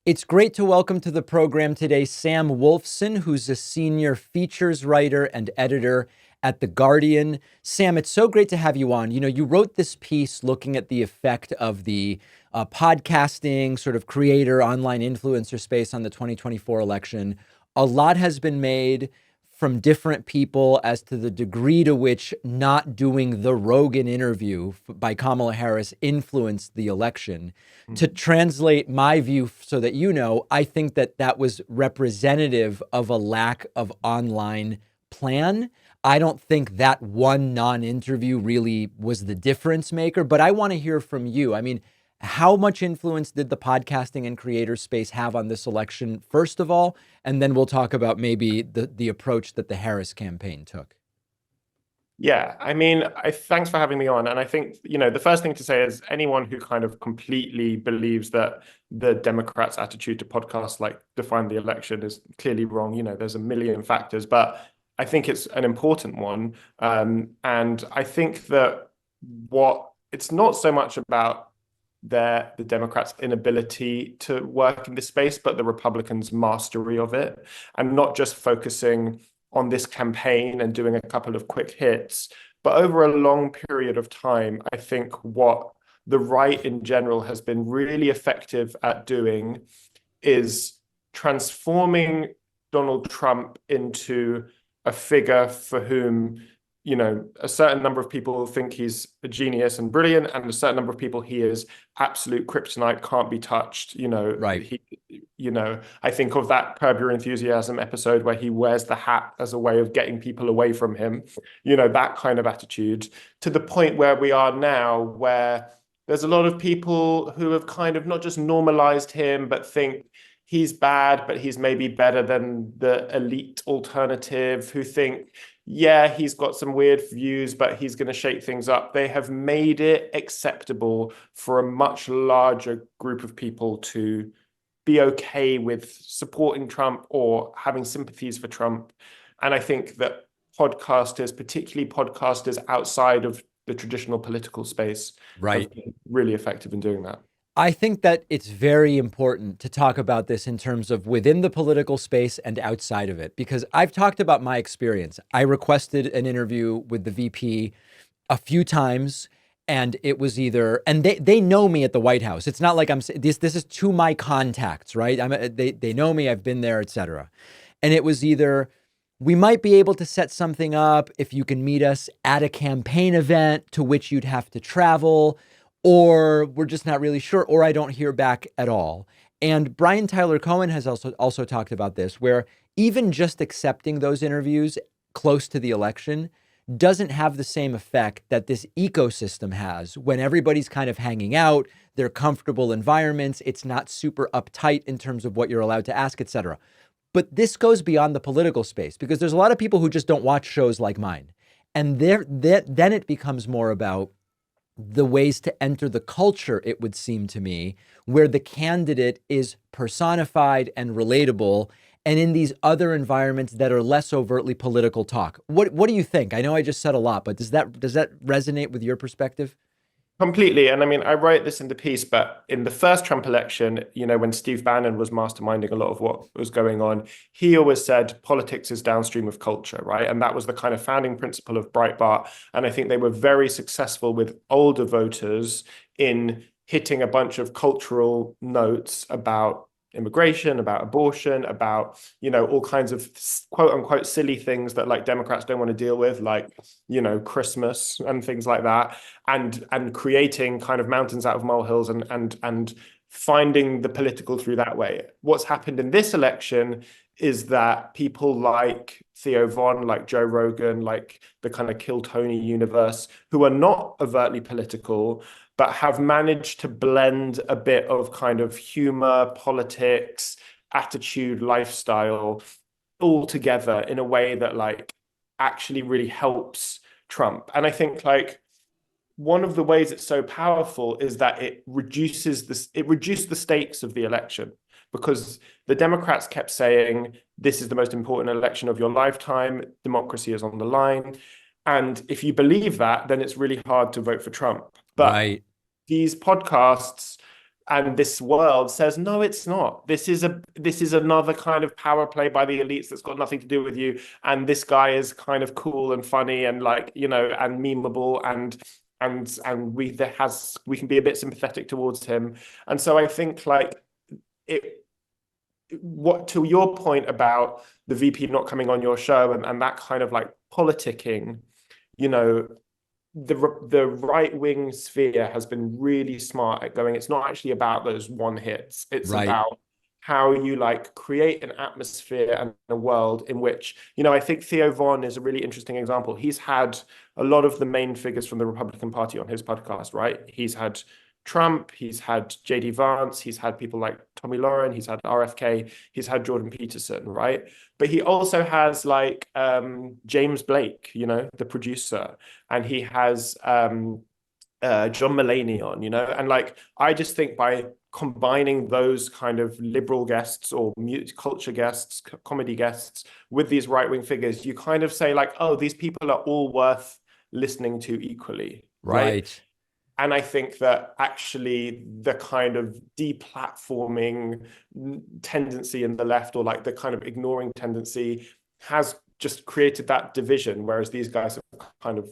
It's great to welcome to the program today Sam Wolfson, who's a senior features writer and editor at The Guardian. Sam, it's so great to have you on. You know, you wrote this piece looking at the effect of the podcasting sort of creator, online influencer space on the 2024 election. A lot has been made from different people as to the degree to which not doing the Rogan interview by Kamala Harris influenced the election. To translate my view so that you know, I think that that was representative of a lack of online plan. I don't think that one non-interview really was the difference maker, but I want to hear from you. I mean, how much influence did the podcasting and creator space have on this election, first of all? And then we'll talk about maybe the approach that the Harris campaign took. Yeah, I mean, thanks for having me on. And I think, the first thing to say is anyone who kind of completely believes that the Democrats' attitude to podcasts like define the election is clearly wrong. There's a million factors, but I think it's an important one. And I think that it's not so much about the Democrats' inability to work in this space, but the Republicans' mastery of it, and not just focusing on this campaign and doing a couple of quick hits, but over a long period of time. I think what the right in general has been really effective at doing is transforming Donald Trump into a figure for whom a certain number of people think he's a genius and brilliant, and a certain number of people he is absolute kryptonite, can't be touched. Right. I think of that Curb Your Enthusiasm episode where he wears the hat as a way of getting people away from him, that kind of attitude, to the point where we are now, where there's a lot of people who have kind of not just normalized him, but think he's bad, but he's maybe better than the elite alternative, who think, yeah, he's got some weird views, but he's going to shake things up. They have made it acceptable for a much larger group of people to be okay with supporting Trump or having sympathies for Trump. And I think that podcasters, particularly podcasters outside of the traditional political space, Right. have been really effective in doing that. I think that it's very important to talk about this in terms of within the political space and outside of it, because I've talked about my experience. I requested an interview with the VP a few times, and it was either, and they know me at the White House. It's not like this is to my contacts, right? They know me, I've been there, etc. And it was either, we might be able to set something up if you can meet us at a campaign event to which you'd have to travel, or we're just not really sure, or I don't hear back at all. And Brian Tyler Cohen has also talked about this, where even just accepting those interviews close to the election doesn't have the same effect that this ecosystem has when everybody's kind of hanging out, they're comfortable environments, it's not super uptight in terms of what you're allowed to ask, etc. But this goes beyond the political space, because there's a lot of people who just don't watch shows like mine. And then it becomes more about the ways to enter the culture, it would seem to me, where the candidate is personified and relatable, and in these other environments that are less overtly political talk. What do you think? I know I just said a lot, but does that resonate with your perspective? Completely. And I mean, I wrote this in the piece, but in the first Trump election, when Steve Bannon was masterminding a lot of what was going on, he always said politics is downstream of culture, right? And that was the kind of founding principle of Breitbart. And I think they were very successful with older voters in hitting a bunch of cultural notes about immigration, about abortion, about, all kinds of quote unquote silly things that like Democrats don't want to deal with, like, Christmas and things like that, and creating kind of mountains out of molehills and finding the political through that way. What's happened in this election is that people like Theo Von, like Joe Rogan, like the kind of Kill Tony universe, who are not overtly political, but have managed to blend a bit of kind of humor, politics, attitude, lifestyle all together in a way that like actually really helps Trump. And I think like one of the ways it's so powerful is that it reduced the stakes of the election, because the Democrats kept saying, this is the most important election of your lifetime, democracy is on the line. And if you believe that, then it's really hard to vote for Trump. But Right. these podcasts and this world says, no, it's not. This is another kind of power play by the elites that's got nothing to do with you. And this guy is kind of cool and funny and like, and memeable and we can be a bit sympathetic towards him. And so I think like it what to your point about the VP not coming on your show and that kind of like politicking, you know, the right wing sphere has been really smart at going, it's not actually about those one hits. It's Right. about how you like create an atmosphere and a world in which, I think Theo Von is a really interesting example. He's had a lot of the main figures from the Republican Party on his podcast, right? He's had Trump, he's had JD Vance, he's had people like Tommy Lauren, he's had RFK, he's had Jordan Peterson, right? But he also has like James Blake, the producer, and he has John Mulaney on, and like I just think by combining those kind of liberal guests or culture guests, comedy guests with these right-wing figures, you kind of say like, oh, these people are all worth listening to equally, right? Right. And I think that actually the kind of deplatforming tendency in the left, or like the kind of ignoring tendency, has just created that division, whereas these guys have kind of,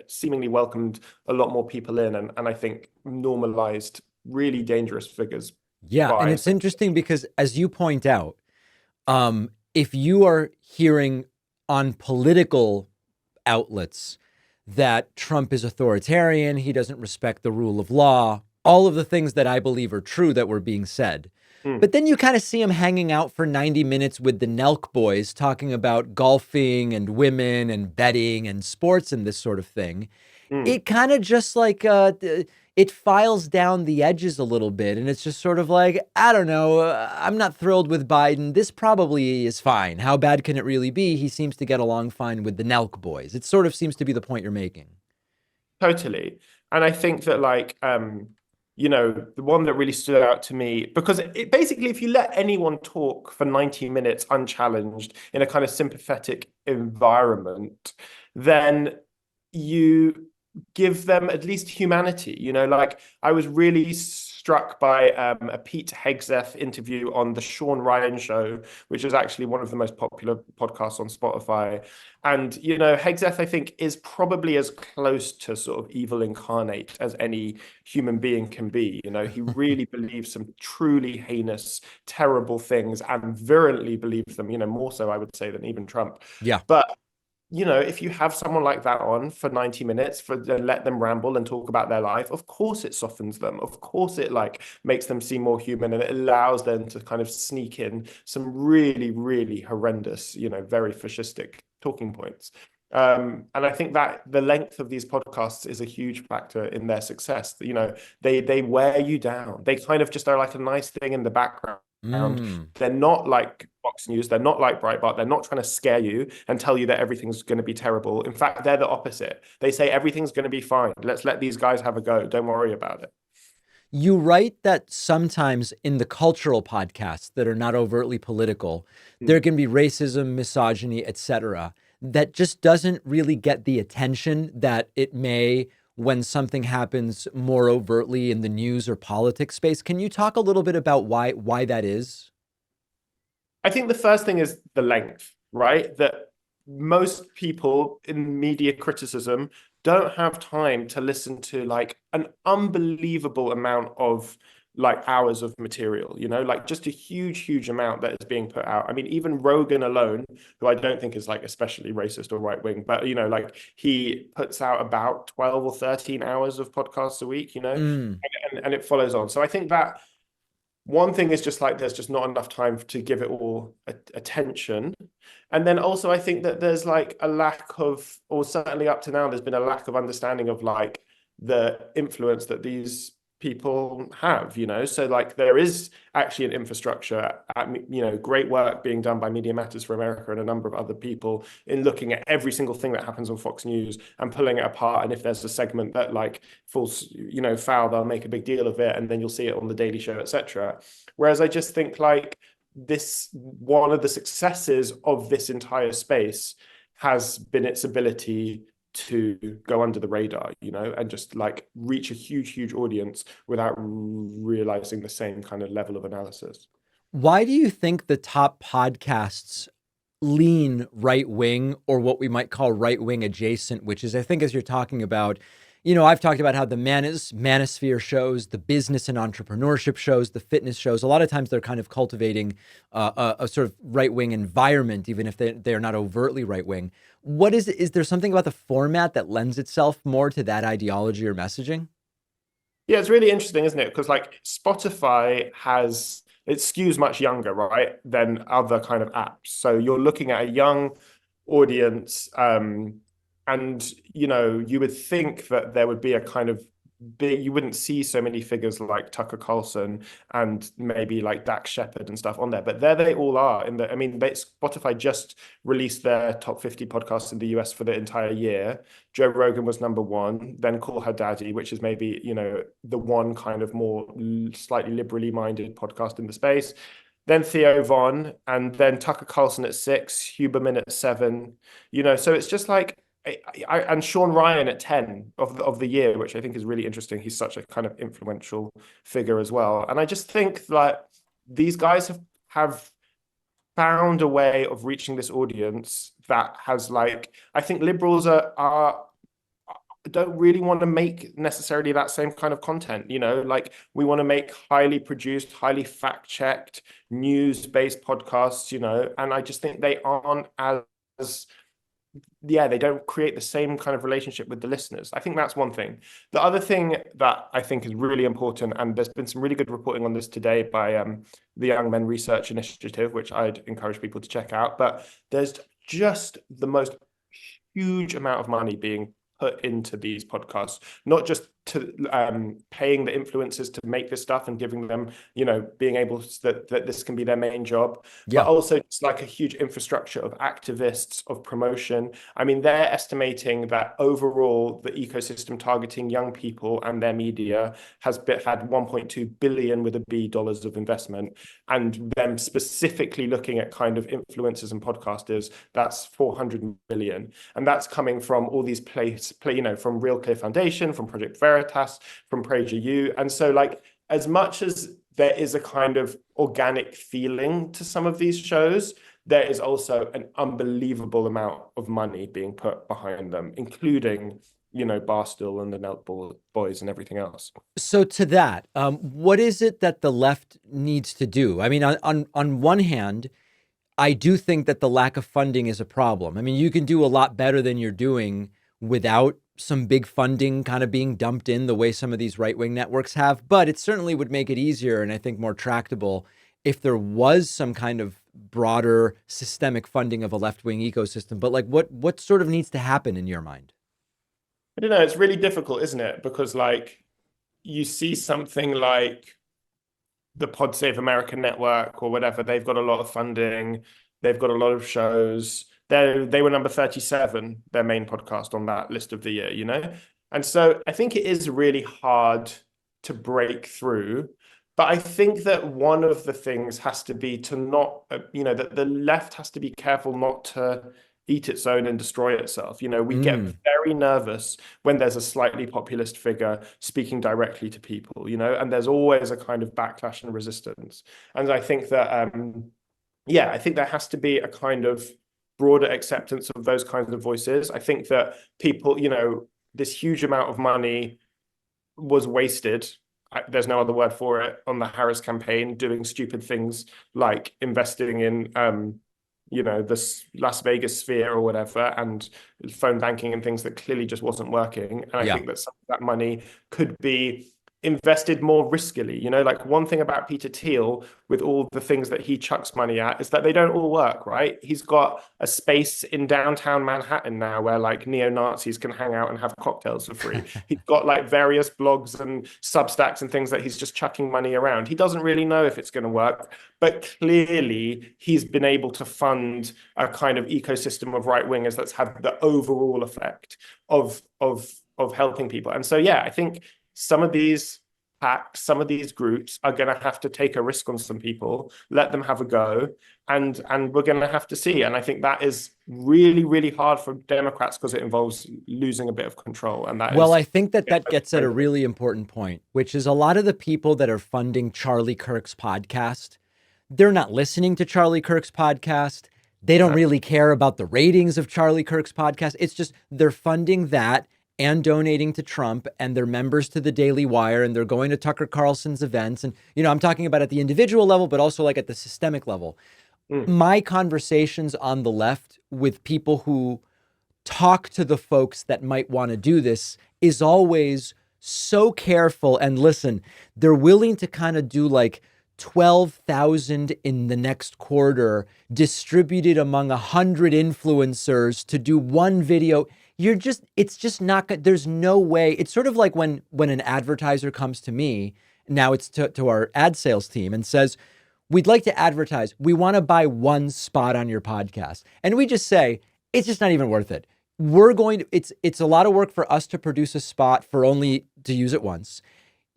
seemingly welcomed a lot more people in, and I think normalized really dangerous figures Yeah. And by. it's interesting because, as you point out, if you are hearing on political outlets that Trump is authoritarian, he doesn't respect the rule of law, all of the things that I believe are true that were being said. Mm, But then you kind of see him hanging out for 90 minutes with the Nelk boys talking about golfing and women and betting and sports and this sort of thing. mm. It kind of just like it files down the edges a little bit, and it's just sort of like, I don't know, I'm not thrilled with Biden. This probably is fine. How bad can it really be? He seems to get along fine with the Nelk boys. It sort of seems to be the point you're making. Totally. And I think that like the one that really stood out to me, because it basically, if you let anyone talk for 90 minutes unchallenged in a kind of sympathetic environment, then you give them at least humanity. Like I was really struck by a Pete Hegseth interview on the Sean Ryan show, which is actually one of the most popular podcasts on Spotify. And, Hegseth, I think, is probably as close to sort of evil incarnate as any human being can be. He really believes some truly heinous, terrible things and virulently believes them, more so, I would say, than even Trump. Yeah. But if you have someone like that on for 90 minutes let them ramble and talk about their life, of course it softens them. Of course it like makes them seem more human, and it allows them to kind of sneak in some really, really horrendous, very fascistic talking points. And I think that the length of these podcasts is a huge factor in their success. They wear you down. They kind of just are like a nice thing in the background. Mm. They're not like Fox News. They're not like Breitbart. They're not trying to scare you and tell you that everything's going to be terrible. In fact, they're the opposite. They say everything's going to be fine. Let's let these guys have a go. Don't worry about it. You write that sometimes in the cultural podcasts that are not overtly political, there can be racism, misogyny, etc., that just doesn't really get the attention that it may when something happens more overtly in the news or politics space. Can you talk a little bit about why that is? I think the first thing is the length, right? That most people in media criticism don't have time to listen to like an unbelievable amount of like hours of material, like just a huge, huge amount that is being put out. I mean, even Rogan alone, who I don't think is like especially racist or right wing, but like he puts out about 12 or 13 hours of podcasts a week, Mm. and it follows on. So I think that one thing is just like there's just not enough time to give it all attention. And then also I think that there's like a lack of, or certainly up to now, there's been a lack of understanding of like the influence that these people have, so like there is actually an infrastructure great work being done by Media Matters for America and a number of other people in looking at every single thing that happens on Fox News and pulling it apart. And if there's a segment that like falls foul, they'll make a big deal of it, and then you'll see it on the Daily Show, etc. Whereas I just think like this, one of the successes of this entire space has been its ability to go under the radar, you know, and just like reach a huge audience without realizing the same kind of level of analysis. Why do you think the top podcasts lean right wing, or what we might call right wing adjacent, which is, I think, as you're talking about, I've talked about how the manosphere shows, the business and entrepreneurship shows, the fitness shows, a lot of times they're kind of cultivating a sort of right wing environment, even if they're not overtly right wing. What is there something about the format that lends itself more to that ideology or messaging? Yeah, it's really interesting, isn't it? Because like Spotify has it skews much younger, right, than other kind of apps. So you're looking at a young audience, and you would think that there would be a kind of big, you wouldn't see so many figures like Tucker Carlson and maybe like Dax Shepard and stuff on there, but there they all are. I mean, Spotify just released their top 50 podcasts in the US for the entire year. Joe Rogan was number one, then Call Her Daddy, which is maybe, the one kind of more slightly liberally minded podcast in the space. Then Theo Von, and then Tucker Carlson at 6, Huberman at 7. So it's just like, and Sean Ryan at 10 of the year, which I think is really interesting. He's such a kind of influential figure as well. And I just think that these guys have found a way of reaching this audience that has like, I think liberals are don't really want to make necessarily that same kind of content, like we want to make highly produced, highly fact-checked, news-based podcasts, and I just think they aren't as they don't create the same kind of relationship with the listeners. I think that's one thing. The other thing that I think is really important, and there's been some really good reporting on this today by the Young Men Research Initiative, which I'd encourage people to check out, but there's just the most huge amount of money being put into these podcasts, not just to paying the influencers to make this stuff and giving them, being able to, that this can be their main job, but Yeah. also it's like a huge infrastructure of activists, of promotion. I mean, they're estimating that overall the ecosystem targeting young people and their media has had 1.2 billion with a B dollars of investment, and them specifically looking at kind of influencers and podcasters, that's 400 million. And that's coming from all these from Real Clear Foundation, from Project Veritas, from PragerU. And so like, as much as there is a kind of organic feeling to some of these shows, there is also an unbelievable amount of money being put behind them, including, Barstool and the Nelk Boys and everything else. So to that, what is it that the left needs to do? I mean, on one hand, I do think that the lack of funding is a problem. I mean, you can do a lot better than you're doing without some big funding kind of being dumped in the way some of these right-wing networks have, but it certainly would make it easier and I think more tractable if there was some kind of broader systemic funding of a left-wing ecosystem. But like, what sort of needs to happen in your mind? I don't know, it's really difficult, isn't it? Because like you see something like the Pod Save America network or whatever, they've got a lot of funding, they've got a lot of shows. They were number 37, their main podcast on that list of the year, And so I think it is really hard to break through. But I think that one of the things has to be to not, that the left has to be careful not to eat its own and destroy itself. We get very nervous when there's a slightly populist figure speaking directly to people, and there's always a kind of backlash and resistance. And I think that, I think there has to be a kind of broader acceptance of those kinds of voices. I think that people, this huge amount of money was wasted. There's no other word for it, on the Harris campaign, doing stupid things like investing in this Las Vegas sphere or whatever, and phone banking and things that clearly just wasn't working. And I think that some of that money could be invested more riskily. Like one thing about Peter Thiel, with all the things that he chucks money at, is that they don't all work, right? He's got a space in downtown Manhattan now where like neo-Nazis can hang out and have cocktails for free. He's got like various blogs and Substacks and things that he's just chucking money around. He doesn't really know if it's going to work, but clearly he's been able to fund a kind of ecosystem of right-wingers that's had the overall effect of helping people. And so, I think some of these PACs, some of these groups are going to have to take a risk on some people, let them have a go, and we're going to have to see. And I think that is really, really hard for Democrats because it involves losing a bit of control. And that Well, is, I think that yeah, that I'm gets at afraid a of it. really important point, which is a lot of the people that are funding Charlie Kirk's podcast, they're not listening to Charlie Kirk's podcast. They don't No. really care about the ratings of Charlie Kirk's podcast. It's just they're funding that and donating to Trump, and they're members to the Daily Wire, and they're going to Tucker Carlson's events. And, I'm talking about at the individual level, but also like at the systemic level. Mm. My conversations on the left with people who talk to the folks that might want to do this is always so careful. And listen, they're willing to kind of do like 12,000 in the next quarter distributed among 100 influencers to do one video. It's just not good. There's no way. It's sort of like when an advertiser comes to me, now it's to our ad sales team and says, we'd like to advertise. We want to buy one spot on your podcast. And we just say, it's just not even worth it. It's a lot of work for us to produce a spot for only to use it once.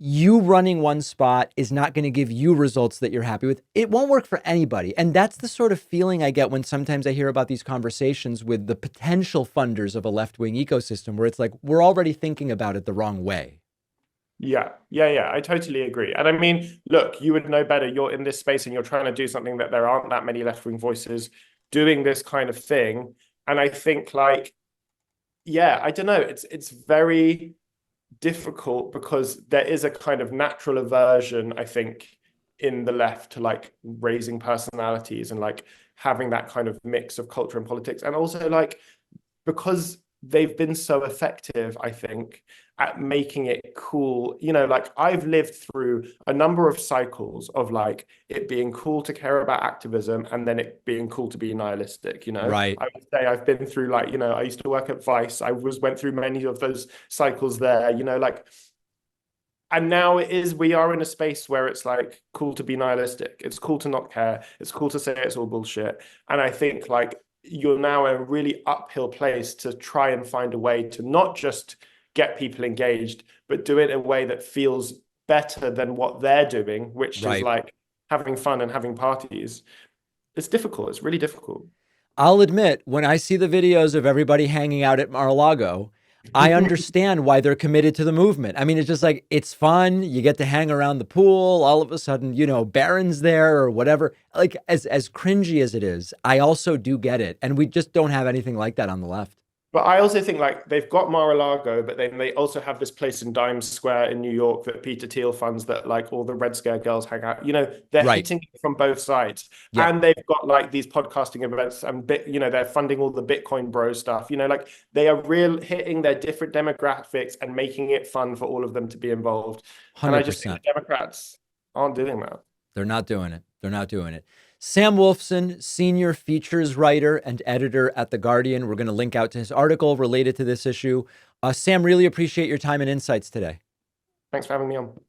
You running one spot is not going to give you results that you're happy with. It won't work for anybody. And that's the sort of feeling I get when sometimes I hear about these conversations with the potential funders of a left-wing ecosystem, where it's like, we're already thinking about it the wrong way. Yeah. I totally agree. And I mean, look, you would know better. You're in this space and you're trying to do something that there aren't that many left-wing voices doing this kind of thing. And I think like, yeah, I don't know. It's very difficult because there is a kind of natural aversion, I think, in the left to like raising personalities and like having that kind of mix of culture and politics. And also like because they've been so effective, I think, at making it cool. Like I've lived through a number of cycles of like it being cool to care about activism and then it being cool to be nihilistic. Right. I would say I've been through like, I used to work at Vice. Went through many of those cycles there, like, and now we are in a space where it's like cool to be nihilistic. It's cool to not care. It's cool to say it's all bullshit. And I think like you're now in a really uphill place to try and find a way to not just get people engaged, but do it in a way that feels better than what they're doing, which is Right. like having fun and having parties. It's difficult. It's really difficult. I'll admit, when I see the videos of everybody hanging out at Mar-a-Lago, I understand why they're committed to the movement. I mean, it's just like, it's fun. You get to hang around the pool. All of a sudden, Barron's there or whatever. Like, as cringy as it is, I also do get it. And we just don't have anything like that on the left. But I also think like they've got Mar-a-Lago, but then they also have this place in Dimes Square in New York that Peter Thiel funds that like all the Red Scare girls hang out. They're Right. hitting it from both sides. Yep. And they've got like these podcasting events and they're funding all the Bitcoin bro stuff. Like they are hitting their different demographics and making it fun for all of them to be involved. And I just think 100%. the Democrats aren't doing that. They're not doing it. They're not doing it. Sam Wolfson, senior features writer and editor at The Guardian. We're going to link out to his article related to this issue. Sam, really appreciate your time and insights today. Thanks for having me on.